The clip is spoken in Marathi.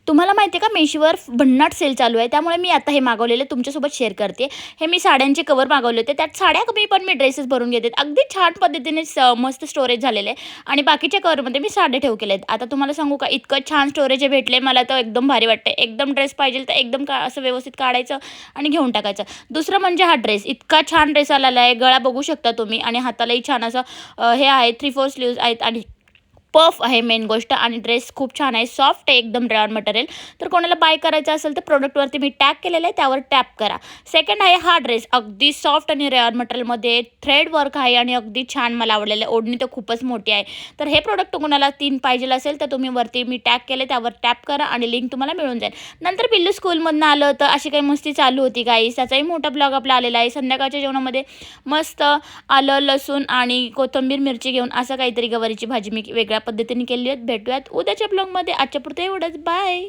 तुम्हाला माहिती आहे का, मेशोवर भन्नाट सेल चालू आहे, त्यामुळे मी आता हे मागवलेलं तुमच्यासोबत शेअर करते. हे मी साड्यांचे कवर मागवले होते, त्यात साड्या कमी पण मी ड्रेसेस भरून घेते. अगदी छान पद्धतीने मस्त स्टोरेज झालेलं आहे आणि बाकीच्या कवरमध्ये मी साडे ठेव केले आहेत. आता तुम्हाला सांगू का, इतकं छान स्टोरेज भेटले मला तर एकदम भारी वाटतं. एकदम ड्रेस पाहिजे तर एकदम असं व्यवस्थित काढायचं आणि घेऊन टाकायचं. दुसरं म्हणजे हा ड्रेस, इतका छान ड्रेस आलेला आहे. गळा बघू शकता तुम्ही आणि हातालाही छान असं हे आहे, 3/4 स्लीव्ज आहेत आणि पफ आहे मेन गोष्ट. आणि ड्रेस खूप छान आहे, सॉफ्ट आहे एकदम रेयॉन मटेरियल. तर कोणाला बाय करायचं असेल तर प्रोडक्टवरती मी टॅग केलेलं आहे, त्यावर टॅप करा. सेकंड आहे हा ड्रेस, अगदी सॉफ्ट आणि रेयॉन मटेरियलमध्ये थ्रेड वर्क आहे आणि अगदी छान मला आवडलेलं आहे. ओढणी तर खूपच मोठी आहे. तर हे प्रोडक्ट कोणाला 3 पाहिजे असेल तर तुम्ही वरती मी टॅग केले त्यावर टॅप करा आणि लिंक तुम्हाला मिळून जाईल. नंतर पिल्लू स्कूलमधनं आलं तर अशी काही मस्ती चालू होती गाईस. त्याचाही मोठा ब्लॉग आपला आलेला आहे. संध्याकाळच्या जेवणामध्ये मस्त आलं, लसूण आणि कोथिंबीर, मिरची घेऊन असं काहीतरी गवारीची भाजी मी वेगळ्या पद्धतीने केली आहे. भेटूयात उद्याच्या ब्लॉगमध्ये. आजच्या पुरतं एवढंच. बाय.